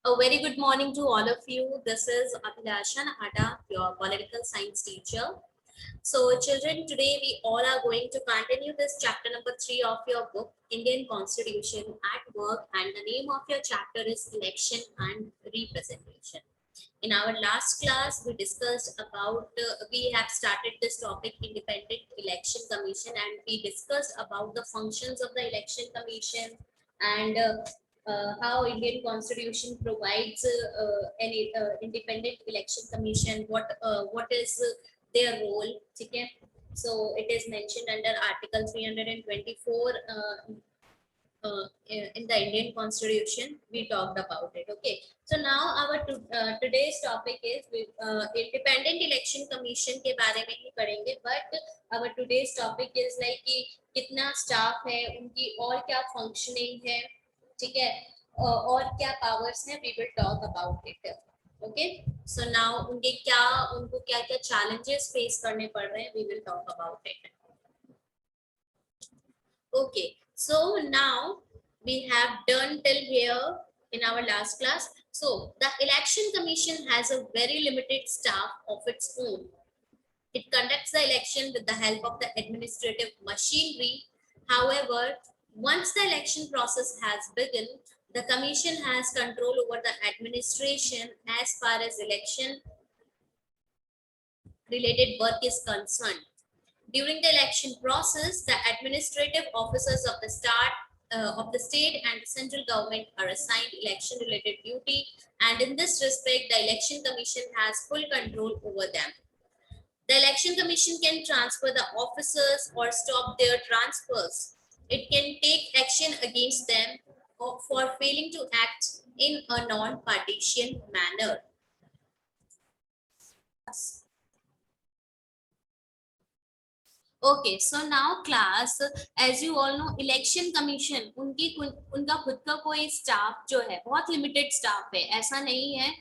A very good morning to all of you. This is Abhilasha Nahata, your political science teacher. So, children, today we all are going to continue this chapter number 3 of your book, Indian Constitution at Work, and the name of your chapter is Election and Representation. In our last class, we discussed about, we have started this topic, Independent Election Commission, and we discussed about the functions of the Election Commission and how Indian Constitution provides an independent election commission. What is their role? Okay, so it is mentioned under Article 324. In the Indian Constitution, we talked about it. Okay, so now our today's topic is Independent Election Commission के बारे में ही पढ़ेंगे. But our today's topic is like कि कितना staff है, उनकी और क्या functioning है, ठीक है, और क्या powers हैं, we will talk about it. Okay, so now उनको क्या क्या challenges face करने पड़ रहे हैं, we will talk about it. Okay, so now we have done till here in our last class. So the election commission has a very limited staff of its own. It conducts the election with the help of the administrative machinery. However, once the election process has begun, the commission has control over the administration as far as election related work is concerned. During the election process, the administrative officers of the state and the central government are assigned election-related duty, and in this respect, the election commission has full control over them. The election commission can transfer the officers or stop their transfers. It can take action against them for failing to act in a non-partisan manner. Okay, so now class, as you all know, election commission उनका खुद का कोई staff जो है बहुत limited staff है. ऐसा नहीं है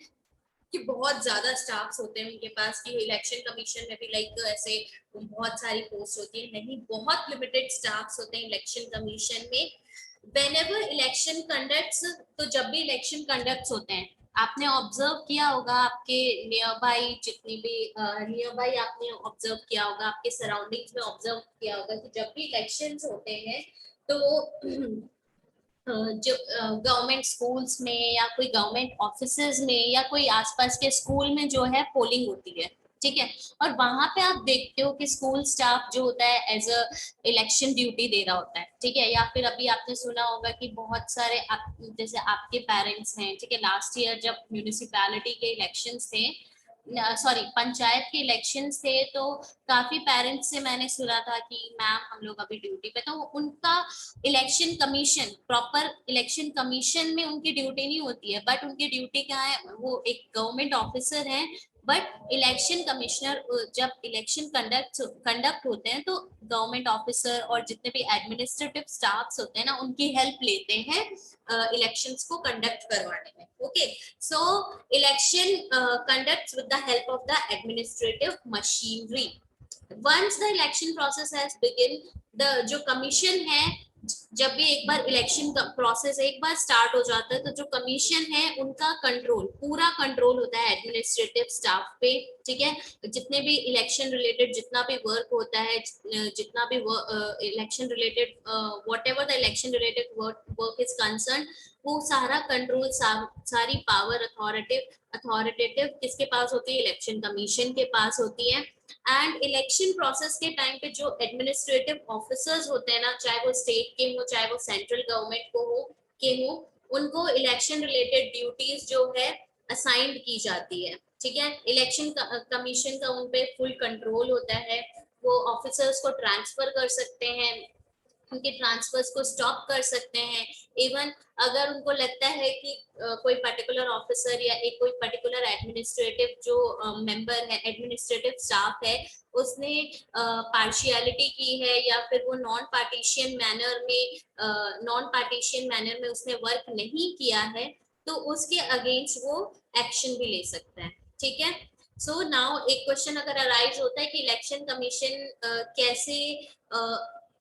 कि बहुत ज्यादा स्टाफ्स होते हैं उनके पास कि इलेक्शन कमीशन में भी लाइक ऐसे बहुत सारी पोस्ट होती है. नहीं, बहुत लिमिटेड स्टाफ्स होते हैं इलेक्शन कमीशन में. Whenever election conducts, तो जब भी इलेक्शन कंडक्ट होते हैं, आपने ऑब्जर्व किया होगा आपके नियर बाई जितनी भी नियर बाई आपने ऑब्जर्व किया होगा, आपके सराउंडिंग्स में ऑब्जर्व किया होगा कि जब भी इलेक्शंस होते हैं तो जो गवर्नमेंट स्कूल्स में या कोई गवर्नमेंट ऑफिसेज में या कोई आसपास के स्कूल में जो है पोलिंग होती है, ठीक है, और वहां पे आप देखते हो कि स्कूल स्टाफ जो होता है एज अ इलेक्शन ड्यूटी दे रहा होता है, ठीक है. या फिर अभी आपने सुना होगा कि बहुत सारे जैसे आपके पेरेंट्स हैं, ठीक है, लास्ट ईयर जब म्यूनिसिपैलिटी के इलेक्शंस थे, सॉरी पंचायत के इलेक्शंस थे, तो काफी पेरेंट्स से मैंने सुना था कि मैम हम लोग अभी ड्यूटी पे, तो उनका election commission, proper election commission में उनकी ड्यूटी नहीं होती है, बट उनकी ड्यूटी क्या है, वो एक गवर्नमेंट ऑफिसर है. बट इलेक्शन कमिश्नर जब इलेक्शन कंडक्ट होते हैं तो गवर्नमेंट ऑफिसर और जितने भी एडमिनिस्ट्रेटिव स्टाफ्स होते हैं ना, उनकी हेल्प लेते हैं इलेक्शंस को कंडक्ट करवाने में. Okay, so election conducts with the help of the administrative machinery. Once the election process has begin, the जो कमीशन है, जब भी एक बार इलेक्शन का प्रोसेस एक बार स्टार्ट हो जाता है तो जो कमीशन है उनका कंट्रोल, पूरा कंट्रोल होता है एडमिनिस्ट्रेटिव स्टाफ पे, ठीक है. जितने भी इलेक्शन रिलेटेड जितना भी वर्क होता है, जितना भी election related whatever the election related work is concern, वो सारा कंट्रोल, सारी पावर अथॉरिटेटिव किसके पास होती है, इलेक्शन कमीशन के पास होती है. एंड इलेक्शन प्रोसेस के टाइम पे जो एडमिनिस्ट्रेटिव ऑफिसर्स होते हैं ना, चाहे वो स्टेट के हो चाहे वो सेंट्रल गवर्नमेंट हो, उनको इलेक्शन रिलेटेड ड्यूटीज जो है असाइंड की जाती है, ठीक है. इलेक्शन कमीशन का उन पे फुल कंट्रोल होता है. वो ऑफिसर्स को ट्रांसफर कर सकते हैं, उनके ट्रांसफर्स को स्टॉप कर सकते हैं. इवन अगर उनको लगता है कि कोई पर्टिकुलर ऑफिसर या एक कोई पर्टिकुलर एडमिनिस्ट्रेटिव जो मेंबर है, एडमिनिस्ट्रेटिव स्टाफ है, उसने पार्शियलिटी की है या फिर वो नॉन पार्टीशियन मैनर में उसने वर्क नहीं किया है, तो उसके अगेंस्ट वो एक्शन भी ले सकता है, ठीक है. सो नाउ एक क्वेश्चन अगर अराइज होता है कि इलेक्शन कमीशन कैसे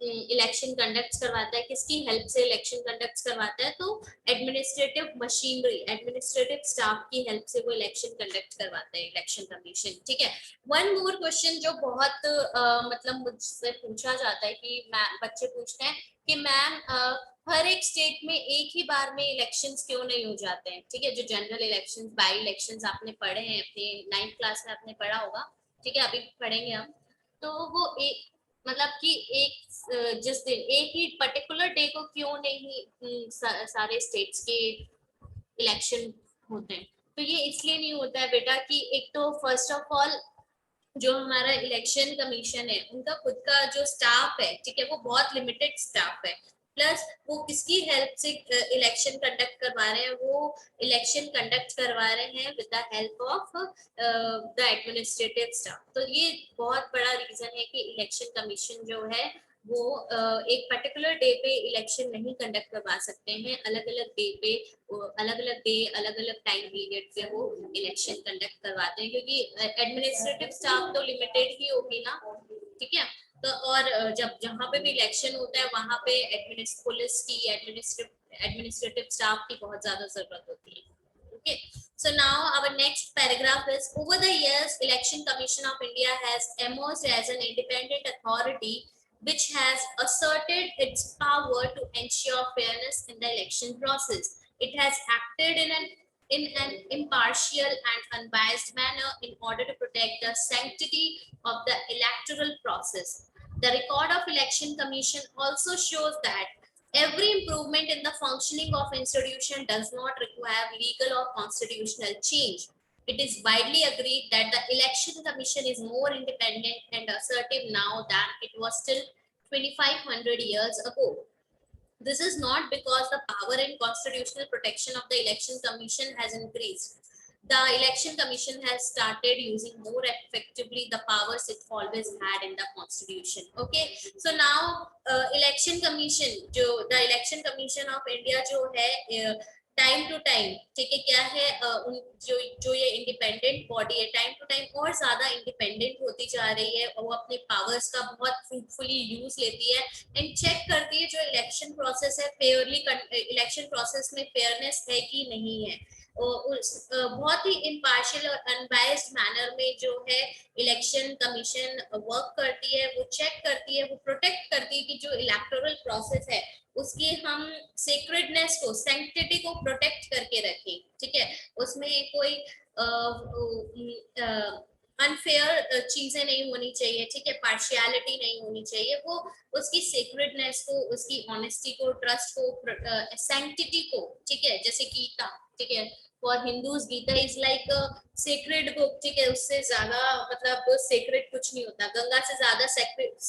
इलेक्शन कंडक्ट करवाता है, किसकी हेल्प से इलेक्शन कंडक्ट करवाता है, तो एडमिनिस्ट्रेटिव मशीनरी, एडमिनिस्ट्रेटिव स्टाफ की हेल्प से वो इलेक्शन कंडक्ट करवाता है इलेक्शन कमीशन। ठीक है, वन मोर क्वेश्चन जो बहुत मतलब मुझसे पूछा जाता है कि बच्चे पूछते हैं कि मैम हर एक स्टेट में एक ही बार में इलेक्शंस क्यों नहीं हो जाते हैं। ठीक है, जो जनरल इलेक्शंस, बाई इलेक्शंस आपने पढ़े हैं अपने 9th क्लास में आपने पढ़ा होगा। ठीक है, अभी पढ़ेंगे हम। तो वो एक मतलब कि एक जिस दिन एक ही पर्टिकुलर डे को क्यों नहीं सारे स्टेट्स के इलेक्शन होते हैं। तो ये इसलिए नहीं होता है बेटा कि एक तो फर्स्ट ऑफ ऑल जो हमारा इलेक्शन कमीशन है उनका खुद का जो स्टाफ है, ठीक है, वो बहुत लिमिटेड स्टाफ है। प्लस वो किसकी हेल्प से इलेक्शन कंडक्ट करवा रहे हैं, वो इलेक्शन कंडक्ट करवा रहे हैं with the help of the administrative staff. तो ये बहुत बड़ा रीजन है कि इलेक्शन कमीशन जो है वो एक पर्टिकुलर डे पे इलेक्शन नहीं कंडक्ट करवा सकते हैं, अलग अलग डे पे, अलग अलग डे, अलग अलग टाइम पीरियड पे वो इलेक्शन कंडक्ट करवाते हैं, क्योंकि एडमिनिस्ट्रेटिव स्टाफ तो लिमिटेड ही होगी ना। ठीक है, तो और जब जहाँ पे भी इलेक्शन होता है वहां पे पुलिस की, एडमिनिस्ट्रेटिव स्टाफ की बहुत ज्यादा जरूरत होती है। Okay, so now our next paragraph is, over the years, Election Commission of India has emerged as an independent authority which has asserted its power to ensure fairness in the election process. It has acted in an impartial and unbiased manner in order to protect the sanctity of the electoral process. The record of Election Commission also shows that every improvement in the functioning of institution does not require legal or constitutional change. It is widely agreed that the Election Commission is more independent and assertive now than it was still 2500 years ago. This is not because the power and constitutional protection of the Election Commission has increased. The Election Commission has started using more effectively the powers it always had in the Constitution. Okay, so now Election Commission, the Election Commission of India जो है time to time, ठीक है, क्या है जो ये independent body है time to time और ज्यादा इंडिपेंडेंट होती जा रही है, और वो अपने पावर्स का बहुत फ्रूटफुली यूज लेती है एंड चेक करती है जो इलेक्शन प्रोसेस है फेयरली, इलेक्शन प्रोसेस में फेयरनेस है कि नहीं है। बहुत ही इम्पार्शियल और अनबायस्ड मैनर में जो है इलेक्शन कमीशन वर्क करती है, वो चेक करती है, वो प्रोटेक्ट करती है कि जो इलेक्टोरल प्रोसेस है उसकी हम सेक्रेडनेस को, सैंक्टिटी को प्रोटेक्ट करके रखें। ठीक है, उसमें कोई अनफेयर चीजें नहीं होनी चाहिए। ठीक है, पार्शियलिटी नहीं होनी चाहिए, वो उसकी सेक्रेडनेस को, उसकी ऑनेस्टी को, ट्रस्ट को, सैंक्टिटी को, ठीक है, जैसे गीता, ठीक है, for Hindus Gita is like sacred book. ठीक है, उससे ज्यादा मतलब सेक्रेड कुछ नहीं होता, गंगा से ज्यादा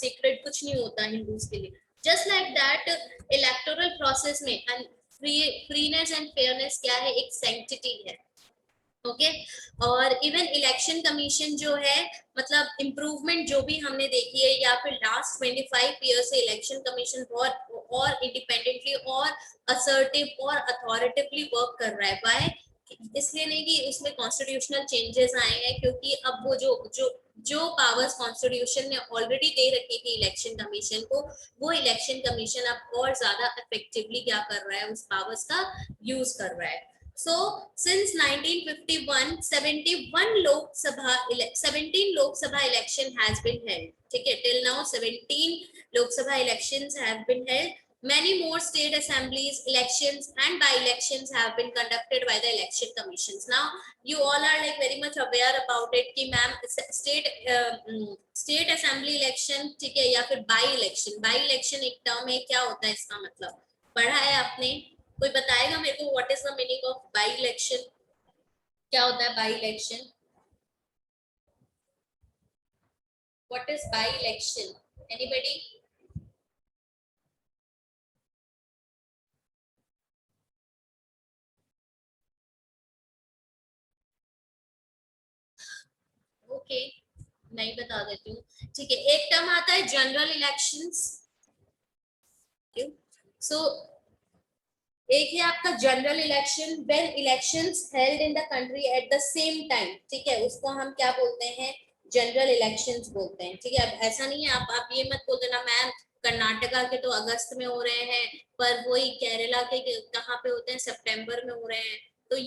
सेक्रेड कुछ नहीं होता हिंदूज के लिए। Just like that electoral process में फ्रीनेस एंड फेयरनेस क्या है, एक सैंक्टिटी है। ओके, और इवन इलेक्शन कमीशन जो है मतलब इम्प्रूवमेंट जो भी हमने देखी है, या फिर लास्ट 25 ईयर से इलेक्शन कमीशन और इंडिपेंडेंटली और असर्टिव और अथॉरिटिवली वर्क कर रहा है। वाई? इसलिए नहीं कि उसमें कॉन्स्टिट्यूशनल चेंजेस आए हैं, क्योंकि अब वो जो पावर्स कॉन्स्टिट्यूशन ने ऑलरेडी दे रखी थी इलेक्शन कमीशन को, वो इलेक्शन कमीशन अब और ज्यादा इफेक्टिवली क्या कर रहा है, उस पावर्स का यूज कर रहा है। So since 1951, 17 Lok Sabha election has been held. ठीक है, till now 17 Lok Sabha elections have been held. Many more state assemblies elections and by-elections have been conducted by the election commissions. Now you all are like very much aware about it कि ma'am state assembly election, ठीक है, या फिर by-election एक term है, क्या होता है इसका मतलब पढ़ा है आपने? कोई बताएगा मेरे को what is the meaning of by election? क्या होता है by election? What is by election? Anybody? Okay, नहीं बता देती हूँ। ठीक है, एक टर्म आता है जनरल इलेक्शंस। सो एक है आपका general election, when elections held in the country at the same time. ठीक है, उसको हम क्या बोलते हैं, जनरल इलेक्शंस बोलते हैं। ठीक है, अब ऐसा नहीं है आप ये मत बोल देना मैम कर्नाटका के तो अगस्त में हो रहे हैं, पर वही केरला के कहाँ पे होते हैं, सितंबर में हो रहे हैं। तो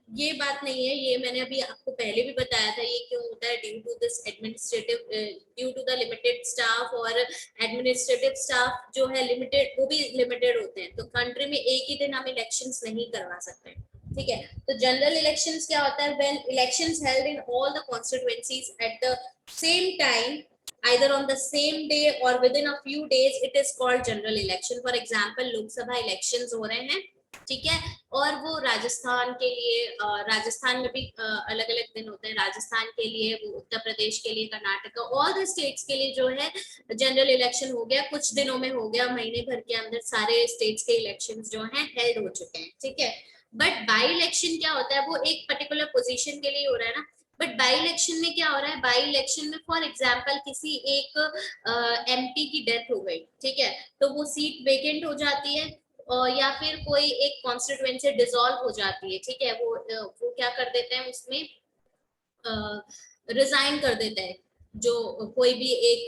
ये बात नहीं है, ये मैंने अभी आपको पहले भी बताया था, ये क्यों होता है, due to this administrative, due to the limited staff, और एडमिनिस्ट्रेटिव स्टाफ जो है लिमिटेड, वो भी लिमिटेड होते हैं, तो कंट्री में एक ही दिन हम इलेक्शंस नहीं करवा सकते। ठीक है, तो जनरल इलेक्शंस क्या होता है, when elections held in all the constituencies at the same time, either on the same day or within a few days, it is called general election. For example, Lok Sabha elections हो रहे हैं, ठीक है, और वो राजस्थान के लिए, राजस्थान में भी अलग अलग दिन होते हैं, राजस्थान के लिए, वो उत्तर प्रदेश के लिए, कर्नाटक, ऑल द स्टेट्स के लिए जो है जनरल इलेक्शन हो गया, कुछ दिनों में हो गया, महीने भर के अंदर सारे स्टेट्स के इलेक्शंस जो हैं हेल्ड हो चुके हैं। ठीक है, बट बाई इलेक्शन क्या होता है, वो एक पर्टिकुलर पोजीशन के लिए हो रहा है ना, बट बाई इलेक्शन में क्या हो रहा है, बाई इलेक्शन में फॉर एग्जांपल किसी एक एमपी की डेथ हो गई, ठीक है, तो वो सीट वेकेंट हो जाती है, या फिर कोई एक कॉन्स्टिट्यूएंसी डिसॉल्व हो जाती है, ठीक है, वो क्या कर देते हैं उसमें, रिजाइन कर देता है, जो कोई भी एक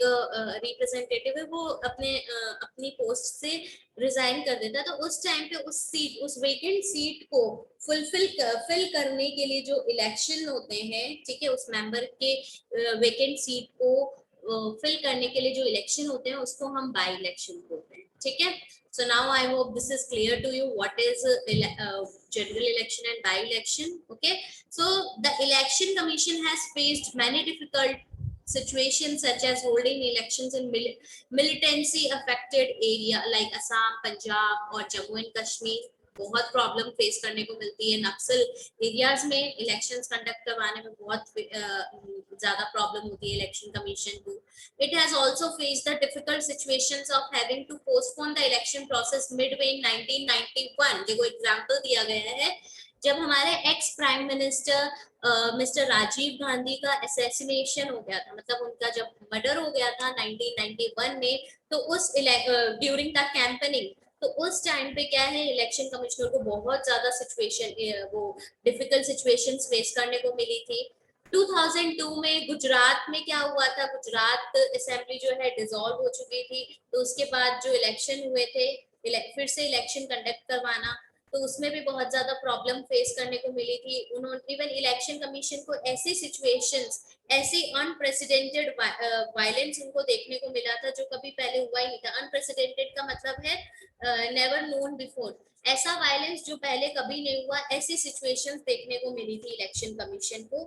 रिप्रेजेंटेटिव है वो अपनी पोस्ट से रिजाइन कर देता है, तो उस टाइम पे उस वेकेंट सीट को फिल करने के लिए जो इलेक्शन होते हैं, ठीक है, उस मेंबर के वेकेंट सीट को फिल करने के लिए जो इलेक्शन होते हैं उसको हम बाई इलेक्शन बोलते हैं। ठीक है, so now I hope this is clear to you what is general election and by election. Okay, so the election commission has faced many difficult situations such as holding elections in militancy affected area like Assam, Punjab और Jammu and Kashmir। बहुत problem face करने को मिलती है, नक्सल areas में elections conduct करवाने में बहुत ज्यादा प्रॉब्लम होती है इलेक्शन कमीशन को। It has also faced the difficult situations of having to postpone the election process midway in 1991। देखो एग्जांपल दिया गया है, जब हमारे ex prime minister mister Rajiv Gandhi का असैसिनेशन हो गया था, मतलब उनका जब मर्डर हो गया था 1991 में, तो उस ड्यूरिंग द कैंपेनिंग, तो उस टाइम पे क्या है, इलेक्शन कमिश्नर को बहुत ज्यादा सिचुएशन, वो डिफिकल्ट सिचुएशंस फेस करने को मिली थी। 2002 में गुजरात में क्या हुआ था, गुजरात असेंबली जो है डिसॉल्व हो चुकी थी, तो उसके बाद जो इलेक्शन हुए थे, फिर से इलेक्शन कंडक्ट करवाना, तो उसमें भी बहुत ज्यादा प्रॉब्लम फेस करने को मिली थी। उन्होंने इवन इलेक्शन कमीशन को ऐसी सिचुएशंस, ऐसी अनप्रेसिडेंटेड वायलेंस उनको देखने को मिला था जो कभी पहले हुआ ही नहीं था। अनप्रेसिडेंटेड का मतलब है नेवर नोन बिफोर, ऐसा वायलेंस जो पहले कभी नहीं हुआ, ऐसी सिचुएशंस देखने को मिली थी इलेक्शन कमीशन को।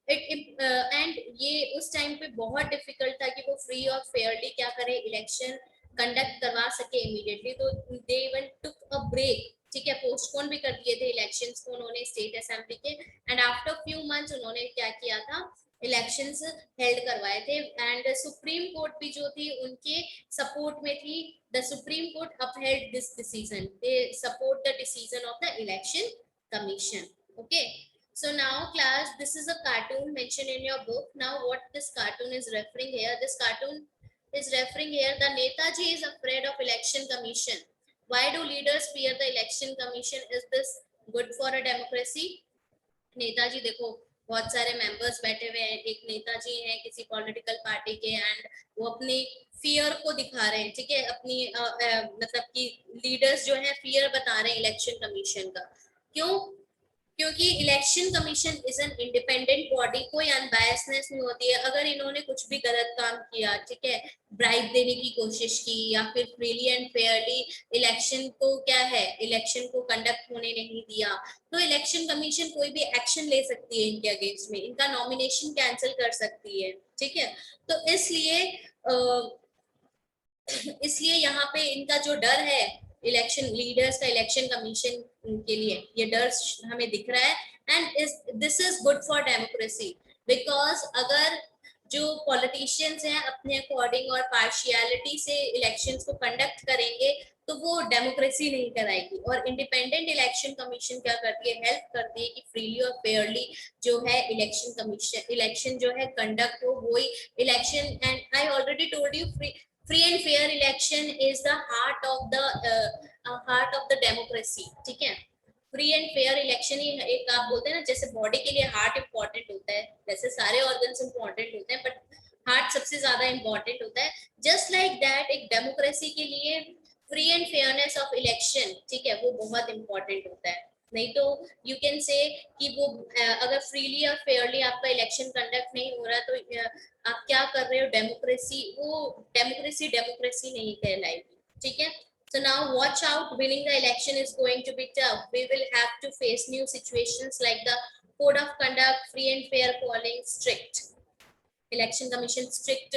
एंड ये उस टाइम पे बहुत डिफिकल्ट था कि वो फ्री और फेयरली क्या करे, इलेक्शन कंडक्ट करवा सके इमीडिएटली, तो they even took a break, ठीक है, पोस्टपोन भी कर दिए थे इलेक्शंस को उन्होंने स्टेट असेंबली के, एंड आफ्टर फ्यू मंथ्स उन्होंने क्या किया था, इलेक्शंस हेल्ड करवाए थे। एंड सुप्रीम कोर्ट भी जो थी उनके सपोर्ट में थी, the supreme court upheld this decision, they support the decision of the election commission. Okay, so now class, this is a cartoon mentioned in your book. Now what this cartoon is referring here, this cartoon is referring here, the Netaji is afraid of election commission. Why do leaders fear the election commission? Is this good for a democracy? Netaji देखो, बहुत सारे members बैठे हुए हैं, एक नेताजी हैं किसी political party के, एंड वो अपनी फियर को दिखा रहे हैं, ठीक है, अपनी मतलब कि लीडर्स जो है फियर बता रहे हैं इलेक्शन कमीशन का। क्यों? क्योंकि election commission is an independent body, कोई अनबायसनेस नहीं होती है। अगर इन्होंने कुछ भी गलत काम किया, ठीक है, ब्राइब देने की कोशिश की या फिर फ्रीली एंड फेयरली इलेक्शन को क्या है, इलेक्शन को कंडक्ट होने नहीं दिया, तो इलेक्शन कमीशन कोई भी एक्शन ले सकती है इनके अगेंस्ट में, इनका नॉमिनेशन कैंसिल कर सकती है। ठीक है, तो इसलिए यहाँ पे इनका जो डर है इलेक्शन लीडर्स का, इलेक्शन कमीशन के लिए ये डर हमें दिख रहा है। And this is good for democracy, because अगर जो पॉलिटिशियंस हैं अपने अकॉर्डिंग और पार्शियलिटी से इलेक्शंस को कंडक्ट करेंगे तो वो डेमोक्रेसी नहीं कराएगी। और इंडिपेंडेंट इलेक्शन कमीशन क्या करती है, हेल्प करती है कि फ्रीली और फेयरली जो है इलेक्शन जो है कंडक्ट हो, वही election. And I already told you, free and fair election is the heart of the democracy। ठीक है, फ्री एंड फेयर इलेक्शन ही एक आप बोलते हैं ना, जैसे बॉडी के लिए हार्ट इंपॉर्टेंट होता है, वैसे सारे ऑर्गन्स इंपॉर्टेंट होते हैं, बट हार्ट सबसे ज्यादा इंपॉर्टेंट होता है। जस्ट लाइक दैट एक डेमोक्रेसी के लिए free and fairness of election, ठीक है, वो बहुत इंपॉर्टेंट होता है। नहीं तो यू कैन से कि वो अगर फ्रीली और फेयरली आपका इलेक्शन कंडक्ट नहीं हो रहा तो आप क्या कर रहे हो, डेमोक्रेसी, वो डेमोक्रेसी डेमोक्रेसी नहीं कहलाएगी, ठीक है। So now watch out, winning the election is going to be tough. We will have to face new situations like the code of conduct, free and fair polling, strict election commission strict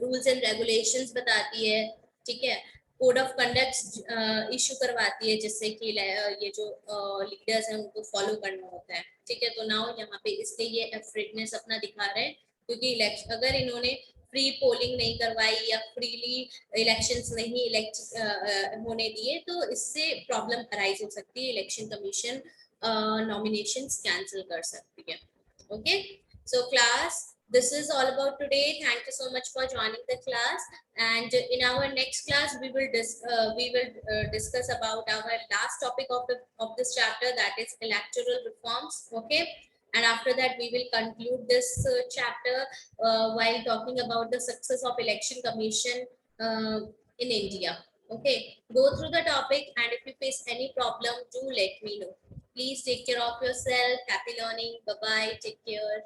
rules and regulations बताती है, ठीक है। Code of conduct issue करवाती है जिससे कि ये जो लीडर्स हैं उनको फॉलो करना होता है, ठीक है। तो नाउ यहाँ पे इसलिए ये एफर्टनेस अपना दिखा रहे हैं, क्योंकि इलेक्शन अगर इन्होंने फ्री पोलिंग नहीं करवाई या फ्रीली इलेक्शंस नहीं इलेक्ट होने दिए तो इससे प्रॉब्लम अराइज हो सकती है, इलेक्शन कमीशन नॉमिनेशंस कैंसिल कर सकती है। Okay, so class, this is all about today. Thank you so much for joining the class, and in our next class we will discuss about our last topic of this chapter, that is electoral reforms. Okay, and after that we will conclude this chapter while talking about the success of election commission in India. Okay, go through the topic, and if you face any problem do let me know. Please take care of yourself. Happy learning. Bye bye, take care.